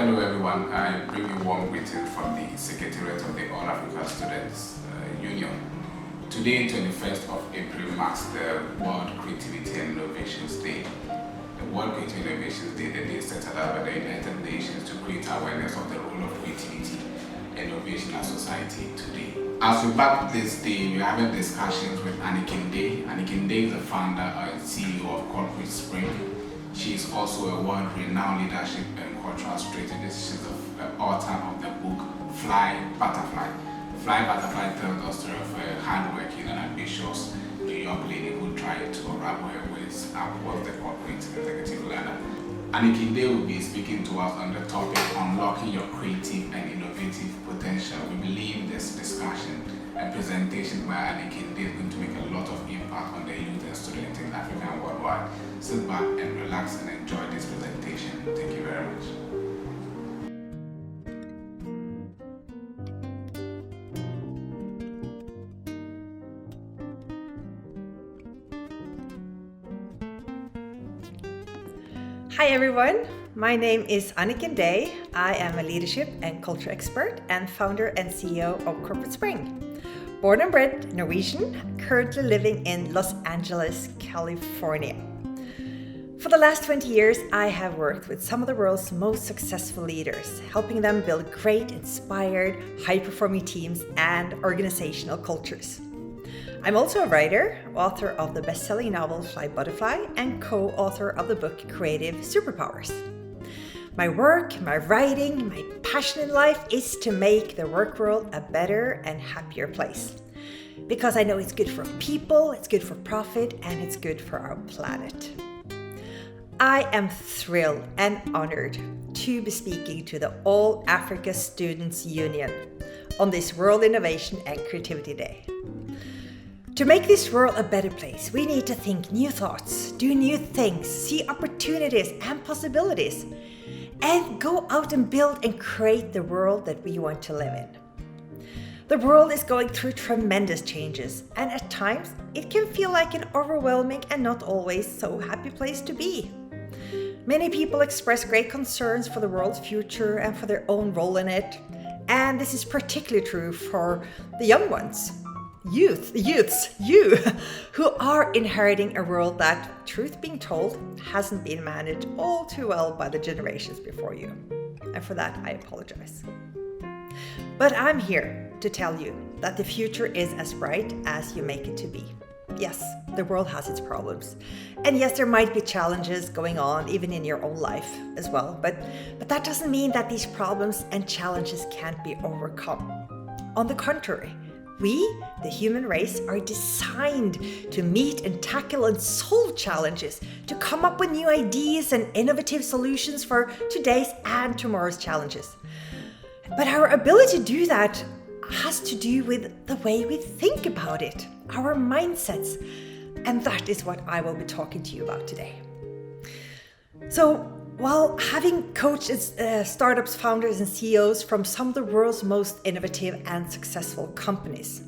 Hello everyone, I bring you warm greetings from the Secretariat of the All Africa Students Union. Today, 21st of April, marks the World Creativity and Innovations Day. The World Creativity and Innovations Day, the day set out by the United Nations to create awareness of the role of creativity and innovation in society today. As we back this day, we're having discussions with Annicken. Annicken is the founder and CEO of Corporate Spring. She is also a world-renowned leadership and cultural strategist. She's the author of the book Fly Butterfly. Fly Butterfly tells the story of a hardworking and ambitious New York lady who tried to unravel her ways upwards the corporate executive ladder. Annicken will be speaking to us on the topic Unlocking Your Creative and Innovative Potential. We believe this discussion and presentation by Annicken is going to make a lot of impact on the youth and students in Africa and worldwide. Sit back and relax and enjoy this presentation. Thank you very much. Hi everyone, my name is Annicken. I am a leadership and culture expert and founder and CEO of Corporate Spring. Born and bred Norwegian, currently living in Los Angeles, California. For the last 20 years, I have worked with some of the world's most successful leaders, helping them build great, inspired, high-performing teams and organizational cultures. I'm also a writer, author of the best-selling novel Fly Butterfly, and co-author of the book Creative Superpowers. My work, my writing, my passion in life is to make the work world a better and happier place. Because I know it's good for people, it's good for profit, and it's good for our planet. I am thrilled and honored to be speaking to the All Africa Students Union on this World Innovation and Creativity Day. To make this world a better place, we need to think new thoughts, do new things, see opportunities and possibilities, and go out and build and create the world that we want to live in. The world is going through tremendous changes, and at times it can feel like an overwhelming and not always so happy place to be. Many people express great concerns for the world's future and for their own role in it, and this is particularly true for the young ones. You, who are inheriting a world that, truth being told, hasn't been managed all too well by the generations before you. And for that, I apologize. But I'm here to tell you that the future is as bright as you make it to be. Yes, the world has its problems. And yes, there might be challenges going on even in your own life as well. But that doesn't mean that these problems and challenges can't be overcome. On the contrary, we, the human race, are designed to meet and tackle and solve challenges, to come up with new ideas and innovative solutions for today's and tomorrow's challenges. But our ability to do that has to do with the way we think about it, our mindsets. And that is what I will be talking to you about today. So, while having coached startups, founders, and CEOs from some of the world's most innovative and successful companies,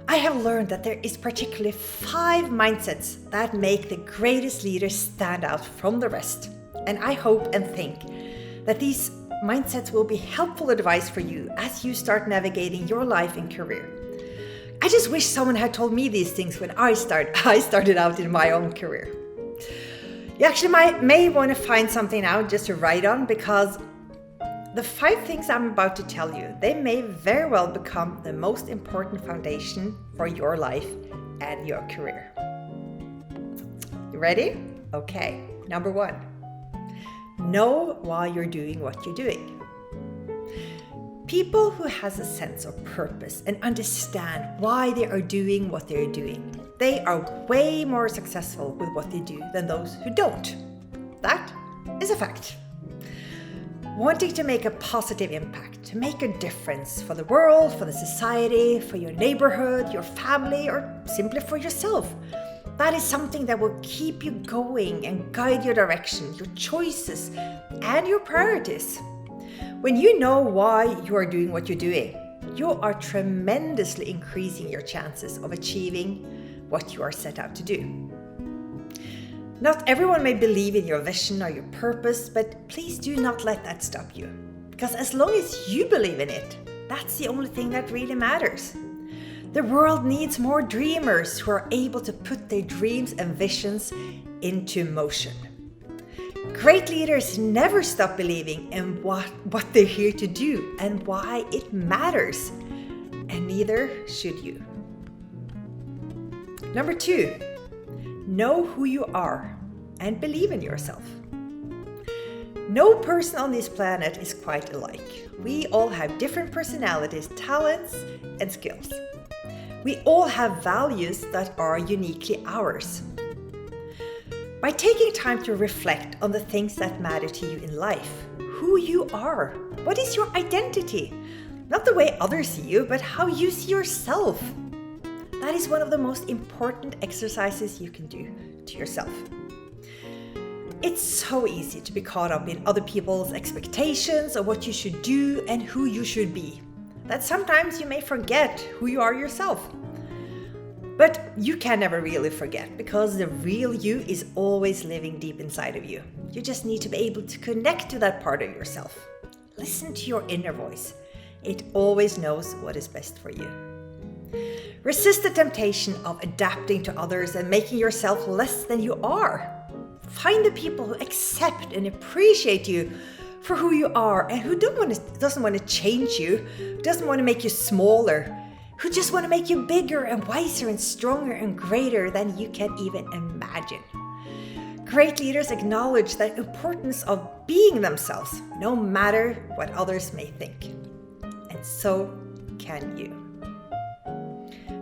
I have learned that there is particularly 5 mindsets that make the greatest leaders stand out from the rest. And I hope and think that these mindsets will be helpful advice for you as you start navigating your life and career. I just wish someone had told me these things when I started out in my own career. You actually may want to find something out just to write on, because the 5 things I'm about to tell you, they may very well become the most important foundation for your life and your career. You ready? Okay, number 1. Know why you're doing what you're doing. People who has a sense of purpose and understand why they are doing what they're doing, they are way more successful with what they do than those who don't. That is a fact. Wanting to make a positive impact, to make a difference for the world, for the society, for your neighborhood, your family, or simply for yourself, that is something that will keep you going and guide your direction, your choices, and your priorities. When you know why you are doing what you're doing, you are tremendously increasing your chances of achieving what you are set out to do. Not everyone may believe in your vision or your purpose, but please do not let that stop you. Because as long as you believe in it, that's the only thing that really matters. The world needs more dreamers who are able to put their dreams and visions into motion. Great leaders never stop believing in what they're here to do and why it matters. And neither should you. Number 2, know who you are and believe in yourself. No person on this planet is quite alike. We all have different personalities, talents, and skills. We all have values that are uniquely ours. By taking time to reflect on the things that matter to you in life, who you are, what is your identity? Not the way others see you, but how you see yourself. That is one of the most important exercises you can do to yourself. It's so easy to be caught up in other people's expectations of what you should do and who you should be, that sometimes you may forget who you are yourself. But you can never really forget, because the real you is always living deep inside of you. You just need to be able to connect to that part of yourself. Listen to your inner voice. It always knows what is best for you. Resist the temptation of adapting to others and making yourself less than you are. Find the people who accept and appreciate you for who you are and who doesn't want to change you, doesn't want to make you smaller, who just want to make you bigger and wiser and stronger and greater than you can even imagine. Great leaders acknowledge the importance of being themselves, no matter what others may think. And so can you.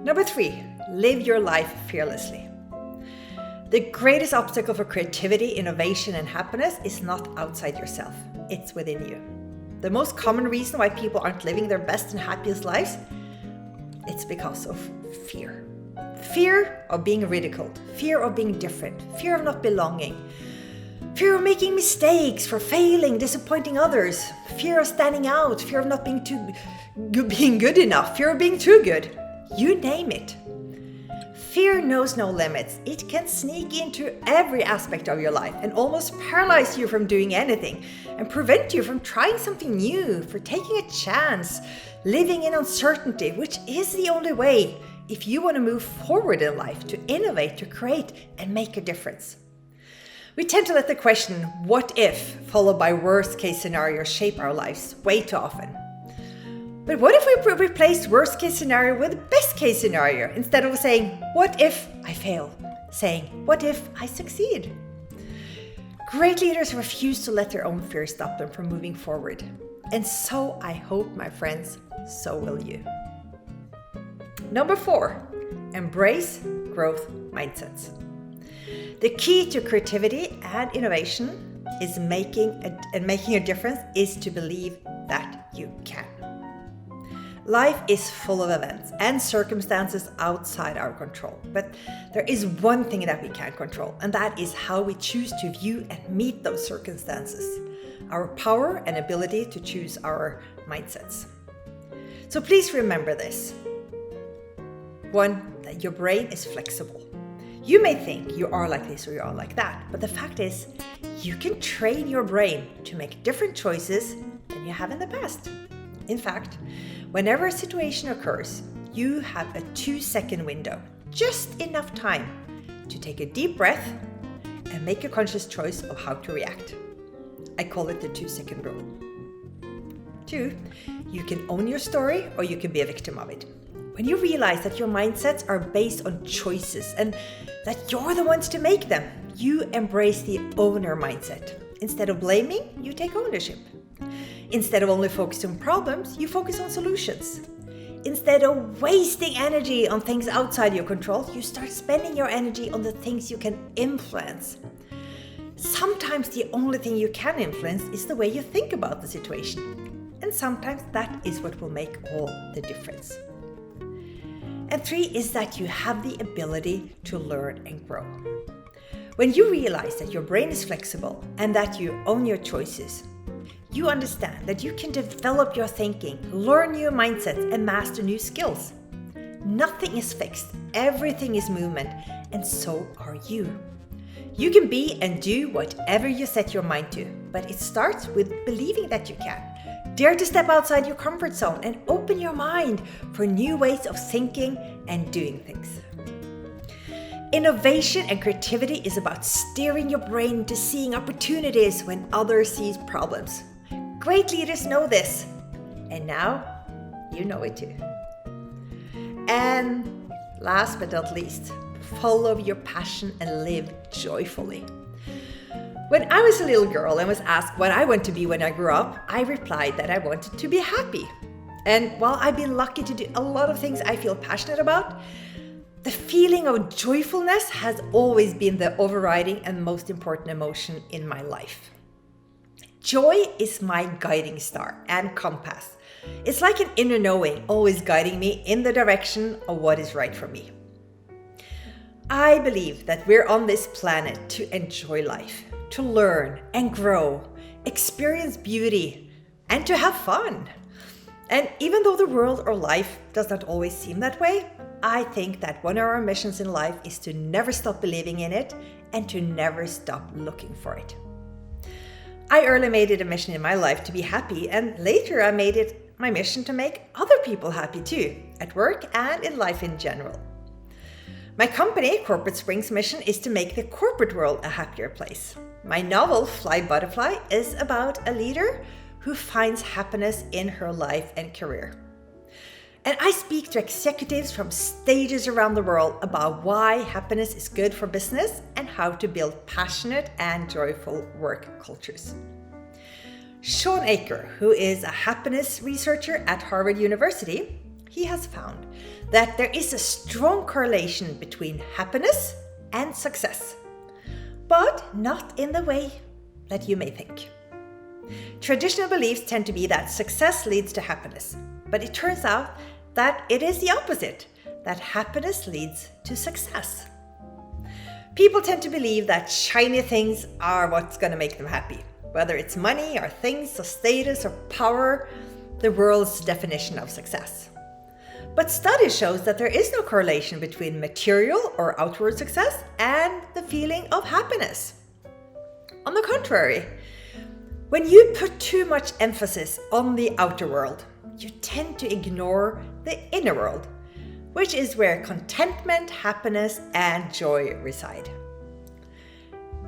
Number 3, live your life fearlessly. The greatest obstacle for creativity, innovation, and happiness is not outside yourself. It's within you. The most common reason why people aren't living their best and happiest lives, it's because of fear. Fear of being ridiculed, fear of being different, fear of not belonging, fear of making mistakes, for failing, disappointing others, fear of standing out, fear of not being good enough, fear of being too good. You name it. Fear knows no limits. It can sneak into every aspect of your life and almost paralyze you from doing anything and prevent you from trying something new, for taking a chance, living in uncertainty, which is the only way if you want to move forward in life, to innovate, to create, and make a difference. We tend to let the question, what if, followed by worst case scenarios, shape our lives way too often. But what if we replaced worst case scenario with best case scenario, instead of saying, what if I fail? Saying, what if I succeed? Great leaders refuse to let their own fear stop them from moving forward. And so I hope, my friends, so will you. Number 4, embrace growth mindsets. The key to creativity and innovation is making a difference is to believe that you can. Life is full of events and circumstances outside our control, but there is one thing that we can control, and that is how we choose to view and meet those circumstances, our power and ability to choose our mindsets. So please remember this. 1, that your brain is flexible. You may think you are like this or you are like that, but the fact is, you can train your brain to make different choices than you have in the past. In fact, whenever a situation occurs, you have a 2-second window, just enough time to take a deep breath and make a conscious choice of how to react. I call it the 2-second rule. 2, you can own your story or you can be a victim of it. When you realize that your mindsets are based on choices and that you're the ones to make them, you embrace the owner mindset. Instead of blaming, you take ownership. Instead of only focusing on problems, you focus on solutions. Instead of wasting energy on things outside your control, you start spending your energy on the things you can influence. Sometimes the only thing you can influence is the way you think about the situation. And sometimes that is what will make all the difference. And 3 is that you have the ability to learn and grow. When you realize that your brain is flexible and that you own your choices, you understand that you can develop your thinking, learn new mindsets, and master new skills. Nothing is fixed, everything is movement, and so are you. You can be and do whatever you set your mind to, but it starts with believing that you can. Dare to step outside your comfort zone and open your mind for new ways of thinking and doing things. Innovation and creativity is about steering your brain to seeing opportunities when others see problems. Great leaders know this, and now you know it too. And last but not least, follow your passion and live joyfully. When I was a little girl and was asked what I want to be when I grew up, I replied that I wanted to be happy. And while I've been lucky to do a lot of things I feel passionate about, the feeling of joyfulness has always been the overriding and most important emotion in my life. Joy is my guiding star and compass. It's like an inner knowing, always guiding me in the direction of what is right for me. I believe that we're on this planet to enjoy life, to learn and grow, experience beauty, and to have fun. And even though the world or life does not always seem that way, I think that one of our missions in life is to never stop believing in it and to never stop looking for it. I early made it a mission in my life to be happy, and later I made it my mission to make other people happy too, at work and in life in general. My company, Corporate Spring's mission is to make the corporate world a happier place. My novel, Fly Butterfly, is about a leader who finds happiness in her life and career. And I speak to executives from stages around the world about why happiness is good for business and how to build passionate and joyful work cultures. Sean Aker, who is a happiness researcher at Harvard University, he has found that there is a strong correlation between happiness and success, but not in the way that you may think. Traditional beliefs tend to be that success leads to happiness, but it turns out that it is the opposite, that happiness leads to success. People tend to believe that shiny things are what's going to make them happy, whether it's money or things or status or power, the world's definition of success. But studies shows that there is no correlation between material or outward success and the feeling of happiness. On the contrary, when you put too much emphasis on the outer world, you tend to ignore the inner world, which is where contentment, happiness, and joy reside.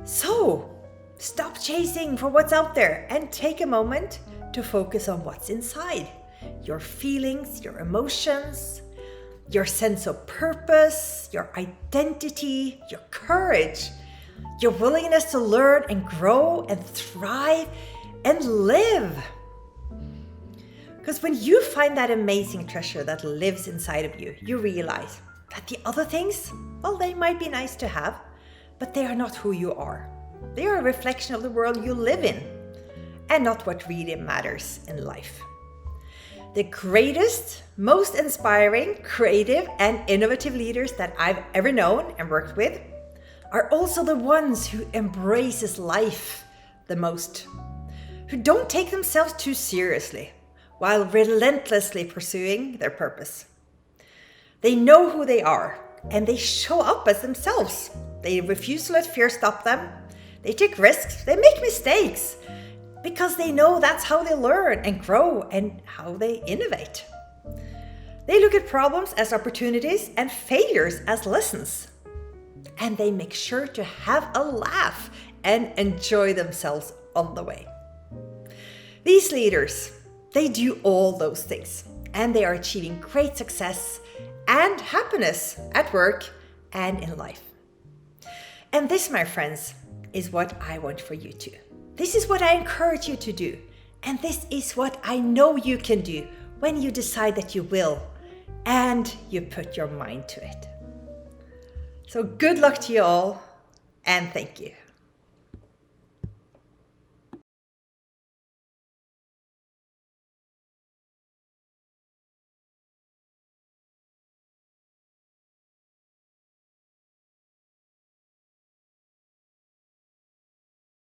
So, stop chasing for what's out there and take a moment to focus on what's inside. Your feelings, your emotions, your sense of purpose, your identity, your courage, your willingness to learn and grow and thrive and live. Because when you find that amazing treasure that lives inside of you, you realize that the other things, well, they might be nice to have, but they are not who you are. They are a reflection of the world you live in and not what really matters in life. The greatest, most inspiring, creative, and innovative leaders that I've ever known and worked with are also the ones who embraces life the most, who don't take themselves too seriously while relentlessly pursuing their purpose. They know who they are and they show up as themselves. They refuse to let fear stop them. They take risks. They make mistakes because they know that's how they learn and grow and how they innovate. They look at problems as opportunities and failures as lessons. And they make sure to have a laugh and enjoy themselves on the way. These leaders, they do all those things, and they are achieving great success and happiness at work and in life. And this, my friends, is what I want for you too. This is what I encourage you to do. And this is what I know you can do when you decide that you will and you put your mind to it. So good luck to you all, and thank you.